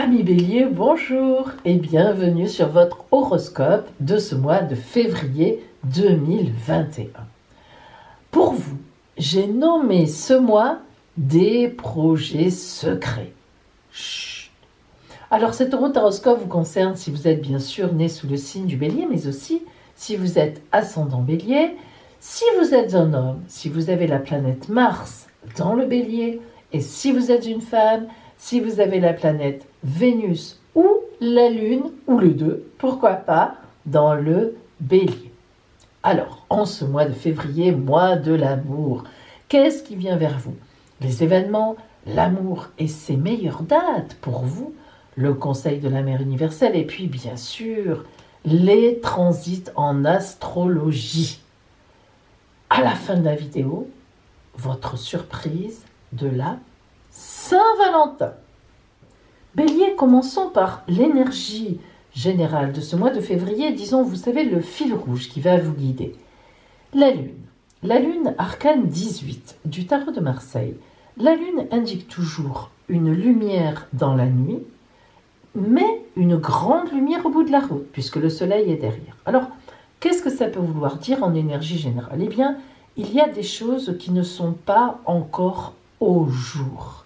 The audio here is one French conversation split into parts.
Amis Bélier, bonjour et bienvenue sur votre horoscope de ce mois de février 2021. Pour vous, j'ai nommé ce mois des projets secrets. Chut. Alors cet horoscope vous concerne si vous êtes bien sûr né sous le signe du Bélier, mais aussi si vous êtes ascendant Bélier, si vous êtes un homme, si vous avez la planète Mars dans le Bélier, et si vous êtes une femme, si vous avez la planète Vénus ou la Lune, ou les deux, pourquoi pas, dans le Bélier. Alors, en ce mois de février, mois de l'amour, qu'est-ce qui vient vers vous? Les événements, l'amour et ses meilleures dates pour vous, le conseil de la mère universelle, et puis bien sûr, les transits en astrologie. À la fin de la vidéo, votre surprise de la Saint-Valentin. Bélier, commençons par l'énergie générale de ce mois de février, disons, vous savez, le fil rouge qui va vous guider. La Lune. La Lune, arcane 18 du tarot de Marseille. La Lune indique toujours une lumière dans la nuit, mais une grande lumière au bout de la route, puisque le soleil est derrière. Alors, qu'est-ce que ça peut vouloir dire en énergie générale? Eh bien, il y a des choses qui ne sont pas encore au jour.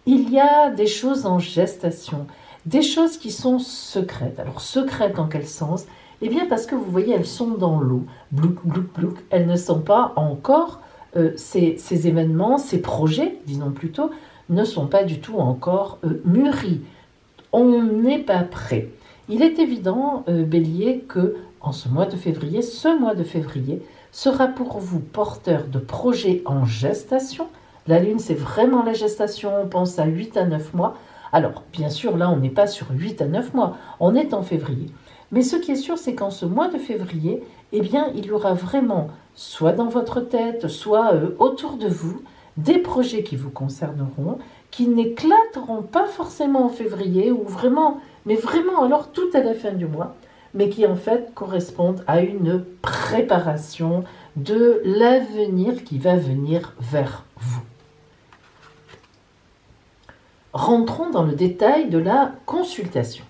Il y a des choses en gestation, des choses qui sont secrètes. Alors, secrètes en quel sens? Eh bien, parce que vous voyez, elles sont dans l'eau. Blouk, blouk, blouk. Elles ne sont pas encore, ces événements, ces projets, disons plutôt, ne sont pas du tout encore mûris. On n'est pas prêt. Il est évident, Bélier, que en ce mois de février, sera pour vous porteur de projets en gestation. La Lune, c'est vraiment la gestation, on pense à 8 à 9 mois. Alors, bien sûr, là, on n'est pas sur 8 à 9 mois, on est en février. Mais ce qui est sûr, c'est qu'en ce mois de février, eh bien, il y aura vraiment, soit dans votre tête, soit autour de vous, des projets qui vous concerneront, qui n'éclateront pas forcément en février, ou vraiment, mais vraiment alors tout à la fin du mois, mais qui en fait correspondent à une préparation de l'avenir qui va venir vers vous. Rentrons dans le détail de la consultation.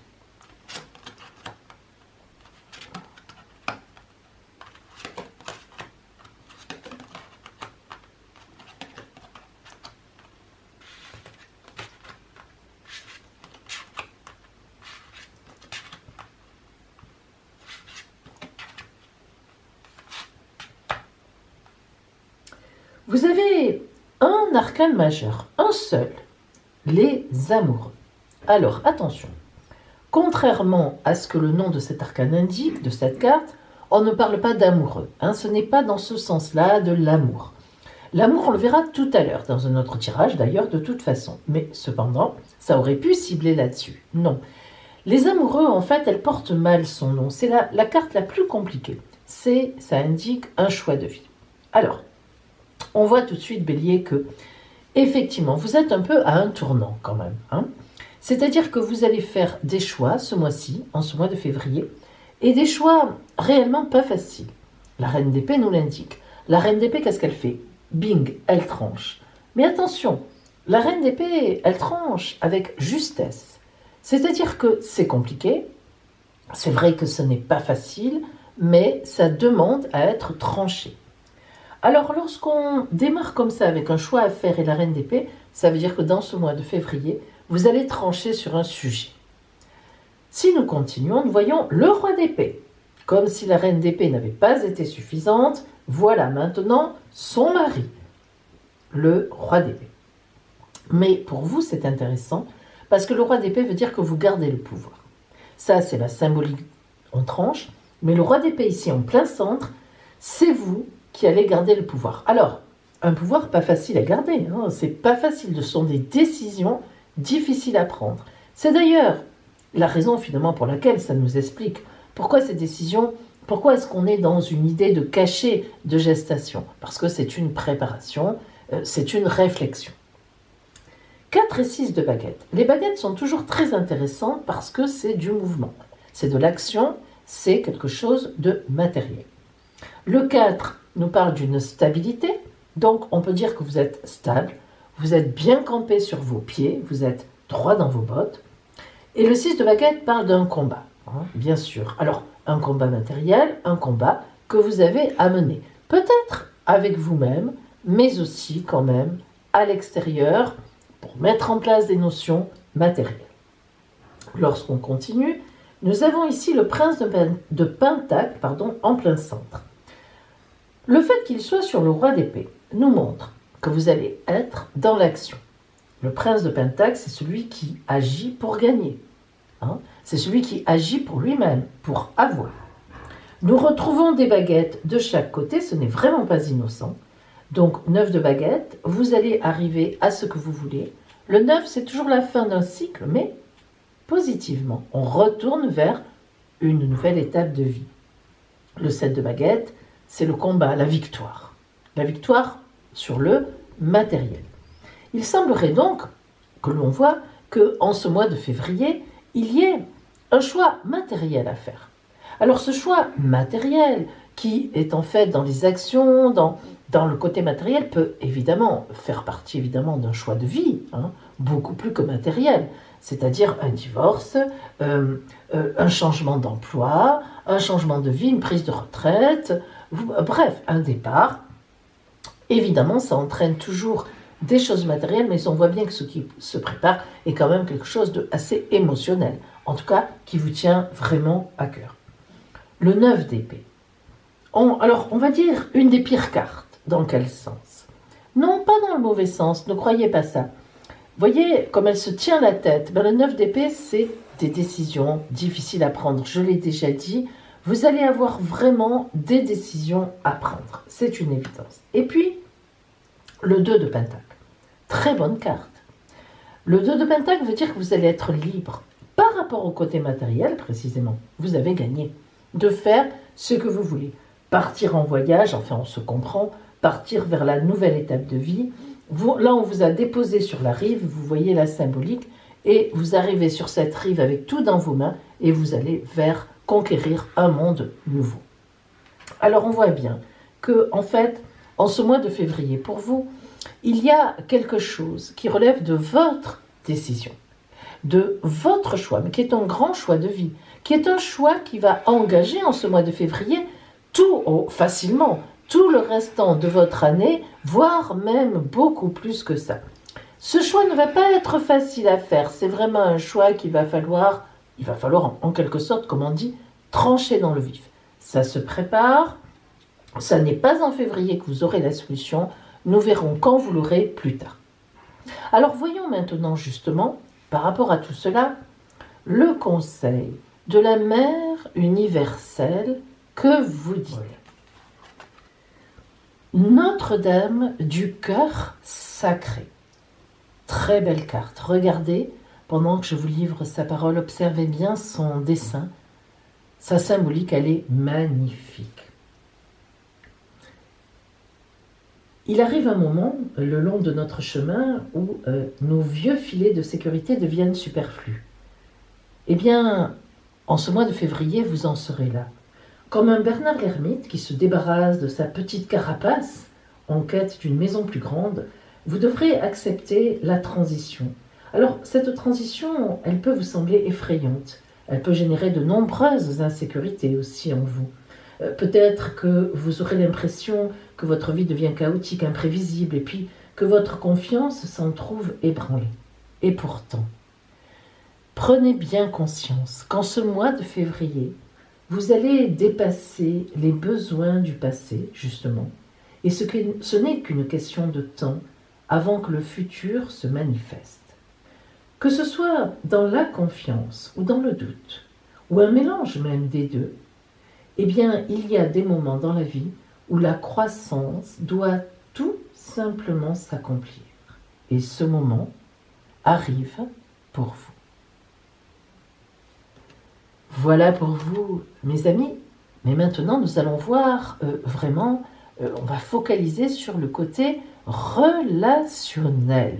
Vous avez un arcane majeur, un seul, les amoureux. Alors, attention, contrairement à ce que le nom de cet arcane indique, de cette carte, on ne parle pas d'amoureux. Ce n'est pas dans ce sens-là de l'amour. L'amour, on le verra tout à l'heure, dans un autre tirage d'ailleurs, de toute façon. Mais cependant, ça aurait pu cibler là-dessus. Non. Les amoureux, en fait, elles portent mal son nom. C'est la carte la plus compliquée. Ça indique un choix de vie. Alors, on voit tout de suite, Bélier, que effectivement, vous êtes un peu à un tournant quand même. C'est-à-dire que vous allez faire des choix ce mois-ci, en ce mois de février, et des choix réellement pas faciles. La reine d'épée nous l'indique. La reine d'épée, qu'est-ce qu'elle fait? Bing, elle tranche. Mais attention, la reine d'épée, elle tranche avec justesse. C'est-à-dire que c'est compliqué, c'est vrai que ce n'est pas facile, mais ça demande à être tranché. Alors, lorsqu'on démarre comme ça avec un choix à faire et la reine d'épée, ça veut dire que dans ce mois de février, vous allez trancher sur un sujet. Si nous continuons, nous voyons le roi d'épée. Comme si la reine d'épée n'avait pas été suffisante, voilà maintenant son mari, le roi d'épée. Mais pour vous, c'est intéressant, parce que le roi d'épée veut dire que vous gardez le pouvoir. Ça, c'est la symbolique, on tranche, mais le roi d'épée ici en plein centre, c'est vous qui allez garder le pouvoir. Alors, un pouvoir pas facile à garder, c'est pas facile, ce sont des décisions difficiles à prendre. C'est d'ailleurs la raison finalement pour laquelle ça nous explique pourquoi ces décisions, pourquoi est-ce qu'on est dans une idée de cachet de gestation? Parce que c'est une préparation, c'est une réflexion. 4 et 6 de baguettes. Les baguettes sont toujours très intéressantes parce que c'est du mouvement, c'est de l'action, c'est quelque chose de matériel. Le 4 nous parle d'une stabilité, donc on peut dire que vous êtes stable, vous êtes bien campé sur vos pieds, vous êtes droit dans vos bottes. Et le 6 de baguette parle d'un combat, hein, bien sûr. Alors, un combat matériel, un combat que vous avez à mener. Peut-être avec vous-même, mais aussi quand même à l'extérieur pour mettre en place des notions matérielles. Lorsqu'on continue, nous avons ici le prince de Pentacle en plein centre. Le fait qu'il soit sur le roi d'épée nous montre que vous allez être dans l'action. Le prince de Pentacle, c'est celui qui agit pour gagner. Hein, c'est celui qui agit pour lui-même, pour avoir. Nous retrouvons des baguettes de chaque côté, ce n'est vraiment pas innocent. Donc 9 de baguettes, vous allez arriver à ce que vous voulez. Le 9, c'est toujours la fin d'un cycle, mais positivement. On retourne vers une nouvelle étape de vie. Le 7 de baguettes, c'est le combat, la victoire. La victoire sur le matériel. Il semblerait donc que l'on voit qu'en ce mois de février, il y ait un choix matériel à faire. Alors ce choix matériel, qui est en fait dans les actions, dans le côté matériel, peut évidemment faire partie d'un choix de vie, hein, beaucoup plus que matériel. C'est-à-dire un divorce, un changement d'emploi, un changement de vie, une prise de retraite, bref, un départ. Évidemment, ça entraîne toujours des choses matérielles, mais on voit bien que ce qui se prépare est quand même quelque chose d'assez émotionnel, en tout cas qui vous tient vraiment à cœur. Le 9 d'épée. Alors, on va dire une des pires cartes. Dans quel sens? Non, pas dans le mauvais sens, ne croyez pas ça. Voyez comme elle se tient la tête. Le 9 d'épée, c'est des décisions difficiles à prendre. Je l'ai déjà dit, vous allez avoir vraiment des décisions à prendre. C'est une évidence. Et puis, le 2 de Pentacle. Très bonne carte. Le 2 de Pentacle veut dire que vous allez être libre. Par rapport au côté matériel, précisément, vous avez gagné. De faire ce que vous voulez. Partir en voyage, enfin on se comprend, partir vers la nouvelle étape de vie. Là, on vous a déposé sur la rive, vous voyez la symbolique, et vous arrivez sur cette rive avec tout dans vos mains, et vous allez vers conquérir un monde nouveau. Alors on voit bien que, en fait, en ce mois de février, pour vous, il y a quelque chose qui relève de votre décision, de votre choix, mais qui est un grand choix de vie, qui est un choix qui va engager en ce mois de février facilement tout le restant de votre année, voire même beaucoup plus que ça. Ce choix ne va pas être facile à faire, c'est vraiment un choix il va falloir en quelque sorte, comme on dit, trancher dans le vif. Ça se prépare, ça n'est pas en février que vous aurez la solution, nous verrons quand vous l'aurez plus tard. Alors voyons maintenant justement, par rapport à tout cela, le conseil de la mère universelle que vous dit. Notre-Dame du cœur sacré. Très belle carte. Regardez, pendant que je vous livre sa parole, observez bien son dessin. Sa symbolique, elle est magnifique. Il arrive un moment, le long de notre chemin, où nos vieux filets de sécurité deviennent superflus. Eh bien, en ce mois de février, vous en serez là. Comme un Bernard l'ermite qui se débarrasse de sa petite carapace en quête d'une maison plus grande, vous devrez accepter la transition. Alors, cette transition, elle peut vous sembler effrayante. Elle peut générer de nombreuses insécurités aussi en vous. Peut-être que vous aurez l'impression que votre vie devient chaotique, imprévisible, et puis que votre confiance s'en trouve ébranlée. Et pourtant, prenez bien conscience qu'en ce mois de février, vous allez dépasser les besoins du passé, justement, et ce n'est qu'une question de temps avant que le futur se manifeste. Que ce soit dans la confiance ou dans le doute, ou un mélange même des deux, eh bien, il y a des moments dans la vie où la croissance doit tout simplement s'accomplir. Et ce moment arrive pour vous. Voilà pour vous, mes amis. Mais maintenant, nous allons voir on va focaliser sur le côté relationnel.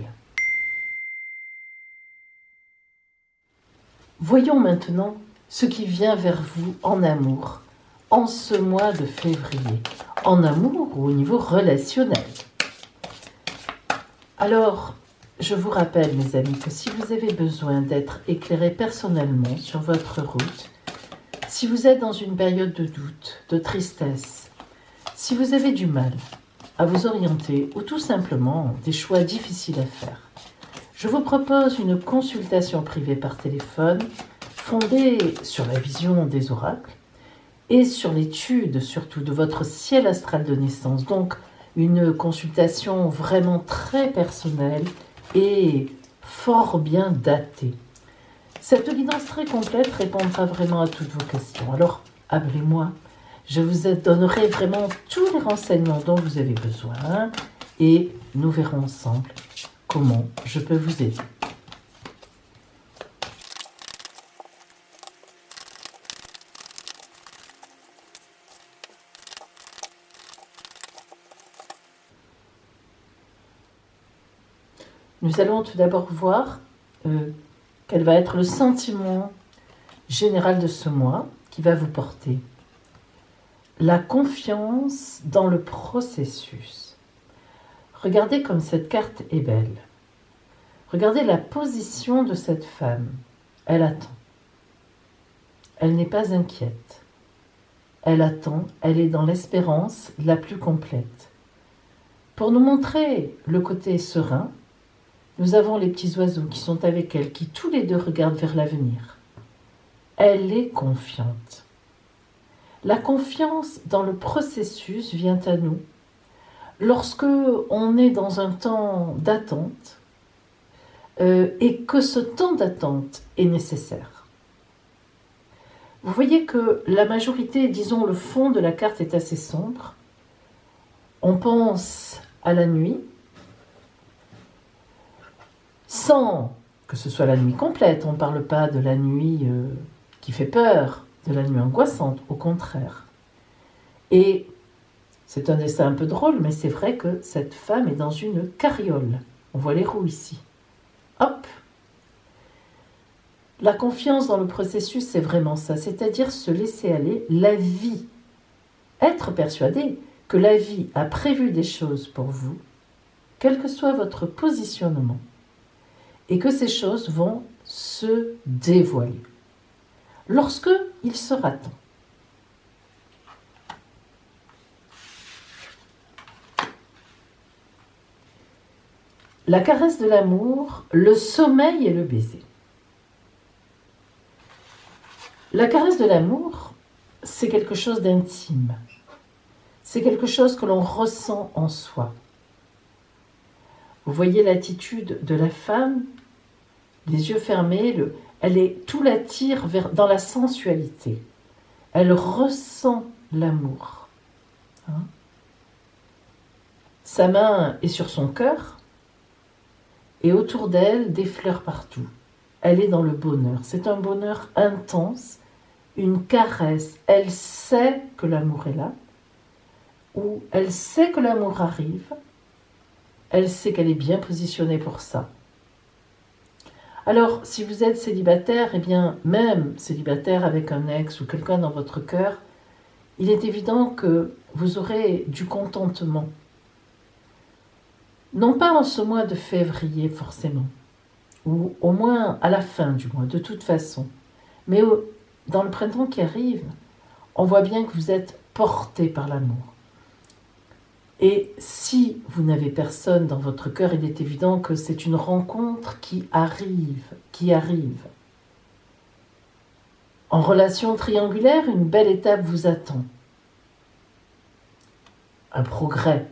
Voyons maintenant ce qui vient vers vous en amour, en ce mois de février, en amour ou au niveau relationnel. Alors, je vous rappelle, mes amis, que si vous avez besoin d'être éclairé personnellement sur votre route, si vous êtes dans une période de doute, de tristesse, si vous avez du mal à vous orienter ou tout simplement des choix difficiles à faire, je vous propose une consultation privée par téléphone fondée sur la vision des oracles et sur l'étude surtout de votre ciel astral de naissance. Donc une consultation vraiment très personnelle et fort bien datée. Cette guidance très complète répondra vraiment à toutes vos questions. Alors appelez-moi, je vous donnerai vraiment tous les renseignements dont vous avez besoin et nous verrons ensemble comment je peux vous aider. Nous allons tout d'abord voir quel va être le sentiment général de ce mois qui va vous porter. La confiance dans le processus. Regardez comme cette carte est belle. Regardez la position de cette femme. Elle attend. Elle n'est pas inquiète. Elle attend, elle est dans l'espérance la plus complète. Pour nous montrer le côté serein, nous avons les petits oiseaux qui sont avec elle, qui tous les deux regardent vers l'avenir. Elle est confiante. La confiance dans le processus vient à nous lorsque on est dans un temps d'attente et que ce temps d'attente est nécessaire. Vous voyez que la majorité, disons le fond de la carte est assez sombre. On pense à la nuit, sans que ce soit la nuit complète. On ne parle pas de la nuit qui fait peur, de la nuit angoissante, au contraire. Et c'est un dessin un peu drôle, mais c'est vrai que cette femme est dans une carriole. On voit les roues ici. Hop! La confiance dans le processus, c'est vraiment ça, c'est-à-dire se laisser aller, la vie. Être persuadé que la vie a prévu des choses pour vous, quel que soit votre positionnement, et que ces choses vont se dévoiler lorsque il sera temps. La caresse de l'amour, le sommeil et le baiser. La caresse de l'amour, c'est quelque chose d'intime. C'est quelque chose que l'on ressent en soi. Vous voyez l'attitude de la femme, les yeux fermés, tout l'attire dans la sensualité. Elle ressent l'amour. Sa main est sur son cœur et autour d'elle, des fleurs partout. Elle est dans le bonheur. C'est un bonheur intense, une caresse. Elle sait que l'amour est là, ou elle sait que l'amour arrive. Elle sait qu'elle est bien positionnée pour ça. Alors, si vous êtes célibataire, eh bien, même célibataire avec un ex ou quelqu'un dans votre cœur, il est évident que vous aurez du contentement. Non pas en ce mois de février forcément, ou au moins à la fin du mois, de toute façon. Mais dans le printemps qui arrive, on voit bien que vous êtes porté par l'amour. Et si vous n'avez personne dans votre cœur, il est évident que c'est une rencontre qui arrive. En relation triangulaire, une belle étape vous attend. Un progrès.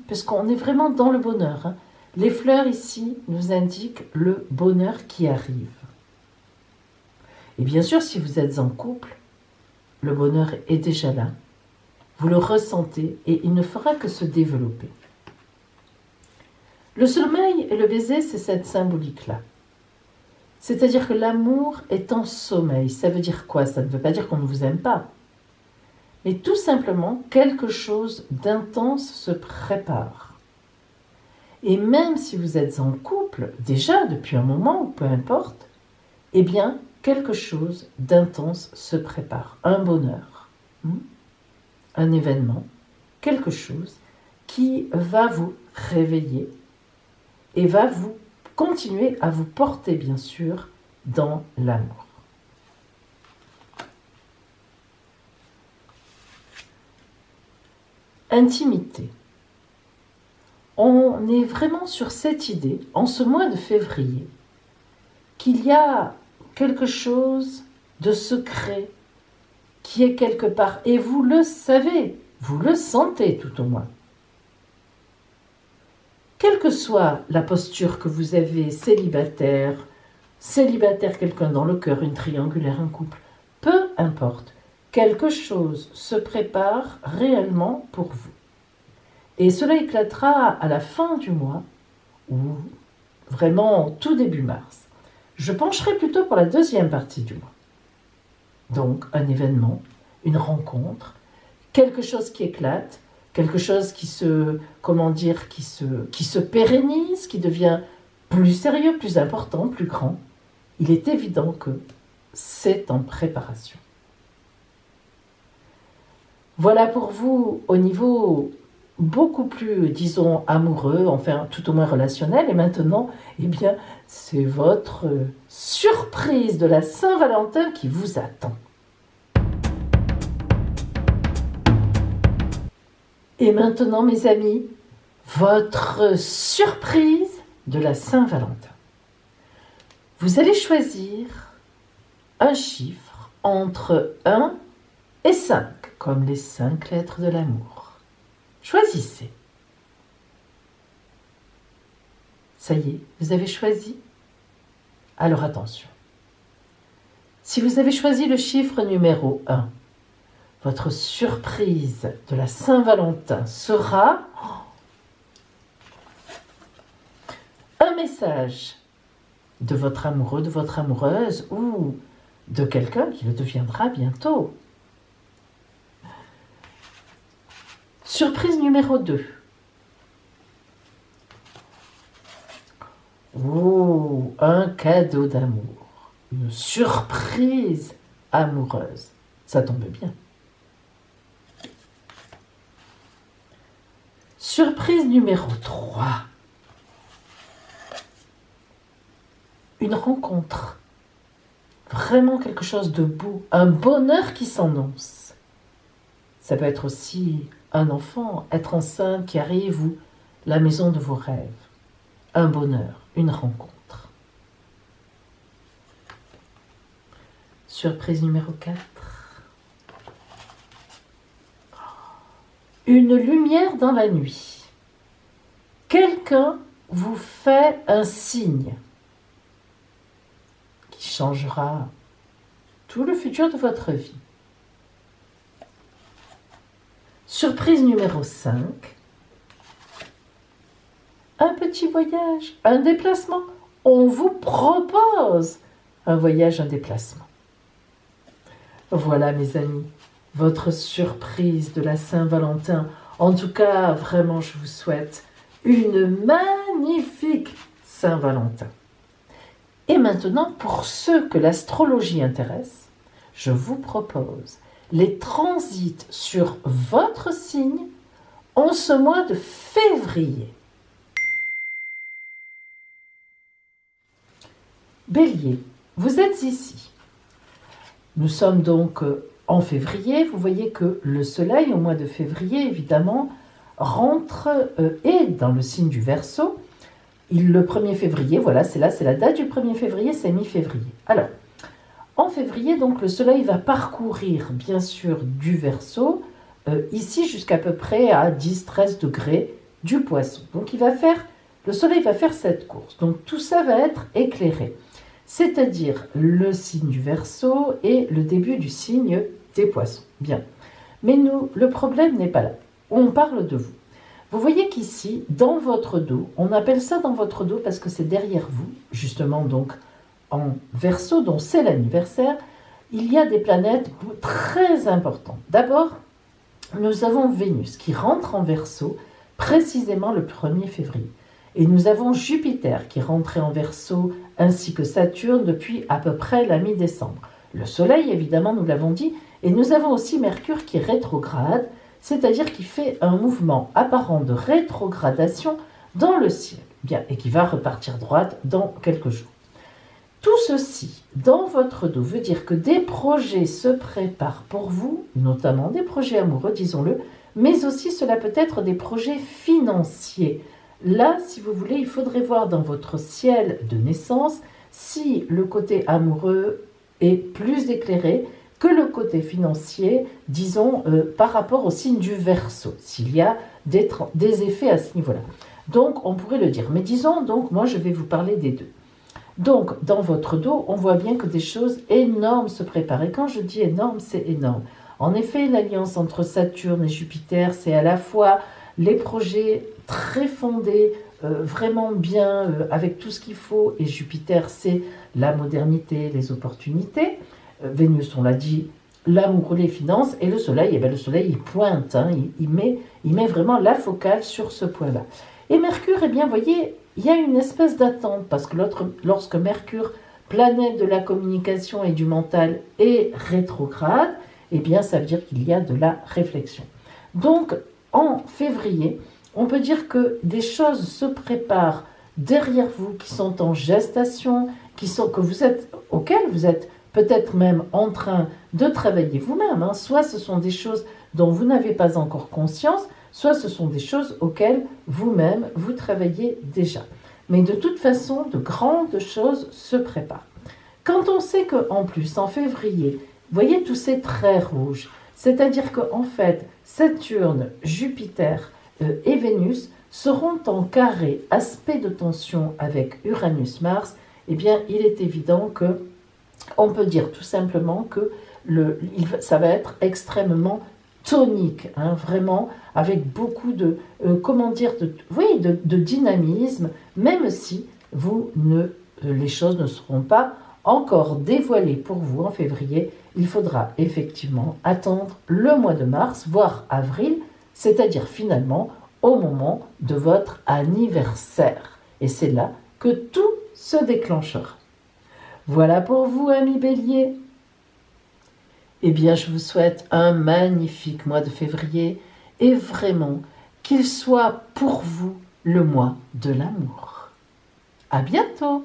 Puisqu'on est vraiment dans le bonheur. Les fleurs ici nous indiquent le bonheur qui arrive. Et bien sûr, si vous êtes en couple, le bonheur est déjà là. Vous le ressentez et il ne fera que se développer. Le sommeil et le baiser, c'est cette symbolique-là. C'est-à-dire que l'amour est en sommeil. Ça veut dire quoi? Ça ne veut pas dire qu'on ne vous aime pas. Mais tout simplement, quelque chose d'intense se prépare. Et même si vous êtes en couple, déjà depuis un moment, peu importe, eh bien, quelque chose d'intense se prépare. Un bonheur, un événement, quelque chose qui va vous réveiller, et va vous continuer à vous porter, bien sûr, dans l'amour. Intimité. On est vraiment sur cette idée, en ce mois de février, qu'il y a quelque chose de secret qui est quelque part, et vous le savez, vous le sentez tout au moins. Quelle que soit la posture que vous avez, célibataire, quelqu'un dans le cœur, une triangulaire, un couple, peu importe, quelque chose se prépare réellement pour vous. Et cela éclatera à la fin du mois, ou vraiment tout début mars. Je pencherai plutôt pour la deuxième partie du mois. Donc, un événement, une rencontre, quelque chose qui éclate, quelque chose qui se pérennise, qui devient plus sérieux, plus important, plus grand. Il est évident que c'est en préparation. Voilà pour vous au niveau beaucoup plus, disons, amoureux, enfin tout au moins relationnel. Et maintenant, eh bien, c'est votre surprise de la Saint-Valentin qui vous attend. Et maintenant, mes amis, votre surprise de la Saint-Valentin. Vous allez choisir un chiffre entre 1 et 5, comme les 5 lettres de l'amour. Choisissez. Ça y est, vous avez choisi? Alors attention. Si vous avez choisi le chiffre numéro 1, votre surprise de la Saint-Valentin sera un message de votre amoureux, de votre amoureuse ou de quelqu'un qui le deviendra bientôt. Surprise numéro 2. Oh, un cadeau d'amour. Une surprise amoureuse. Ça tombe bien. Surprise numéro 3. Une rencontre. Vraiment quelque chose de beau. Un bonheur qui s'annonce. Ça peut être aussi un enfant, être enceinte qui arrive ou la maison de vos rêves. Un bonheur, une rencontre. Surprise numéro 4. Une lumière dans la nuit. Quelqu'un vous fait un signe qui changera tout le futur de votre vie. Surprise numéro 5. Un petit voyage, un déplacement. On vous propose un voyage, un déplacement. Voilà mes amis, votre surprise de la Saint-Valentin. En tout cas, vraiment, je vous souhaite une magnifique Saint-Valentin. Et maintenant, pour ceux que l'astrologie intéresse, je vous propose les transits sur votre signe en ce mois de février. Bélier, vous êtes ici. Nous sommes donc en février. Vous voyez que le soleil, au mois de février, évidemment, rentre et dans le signe du Verseau. Le 1er février, voilà, c'est la date du 1er février, c'est mi-février. Alors, en février, donc, le soleil va parcourir, bien sûr, du Verseau, ici jusqu'à peu près à 10-13 degrés du Poisson. Donc, le soleil va faire cette course. Donc, tout ça va être éclairé. C'est-à-dire le signe du Verseau et le début du signe des Poissons. Bien. Mais le problème n'est pas là. On parle de vous. Vous voyez qu'ici, dans votre dos, on appelle ça dans votre dos parce que c'est derrière vous, justement donc en Verseau, dont c'est l'anniversaire, il y a des planètes très importantes. D'abord, nous avons Vénus qui rentre en Verseau précisément le 1er février. Et nous avons Jupiter qui rentrait en Verseau ainsi que Saturne depuis à peu près la mi-décembre. Le Soleil, évidemment, nous l'avons dit, et nous avons aussi Mercure qui rétrograde, c'est-à-dire qui fait un mouvement apparent de rétrogradation dans le ciel, bien, et qui va repartir droite dans quelques jours. Tout ceci dans votre dos veut dire que des projets se préparent pour vous, notamment des projets amoureux, disons-le, mais aussi cela peut être des projets financiers. Là, si vous voulez, il faudrait voir dans votre ciel de naissance si le côté amoureux est plus éclairé que le côté financier, disons, par rapport au signe du Verseau, s'il y a des effets à ce niveau-là. Donc, on pourrait le dire. Mais disons, donc, moi, je vais vous parler des deux. Donc, dans votre dos, on voit bien que des choses énormes se préparent. Et quand je dis énorme, c'est énorme. En effet, l'alliance entre Saturne et Jupiter, c'est à la fois les projets très fondés, vraiment bien, avec tout ce qu'il faut. Et Jupiter, c'est la modernité, les opportunités. Vénus, on l'a dit, l'amour, les finances. Et le Soleil, le Soleil, il pointe, hein, il met vraiment la focale sur ce point-là. Et Mercure, eh bien, vous voyez, il y a une espèce d'attente, parce que lorsque Mercure, planète de la communication et du mental, est rétrograde, eh bien, ça veut dire qu'il y a de la réflexion. Donc, en février, on peut dire que des choses se préparent derrière vous, qui sont en gestation, auxquelles vous êtes peut-être même en train de travailler vous-même. Hein. Soit ce sont des choses dont vous n'avez pas encore conscience, soit ce sont des choses auxquelles vous-même vous travaillez déjà. Mais de toute façon, de grandes choses se préparent. Quand on sait qu'en plus, en février, vous voyez tous ces traits rouges, c'est-à-dire qu'en fait, Saturne, Jupiter et Vénus seront en carré aspect de tension avec Uranus-Mars, eh bien, il est évident que on peut dire tout simplement que ça va être extrêmement tonique, hein, vraiment, avec beaucoup de, de dynamisme, même si les choses ne seront pas encore dévoilées pour vous en février. Il faudra effectivement attendre le mois de mars, voire avril, c'est-à-dire finalement au moment de votre anniversaire. Et c'est là que tout se déclenchera. Voilà pour vous, amis Bélier. Eh bien, je vous souhaite un magnifique mois de février et vraiment qu'il soit pour vous le mois de l'amour. À bientôt!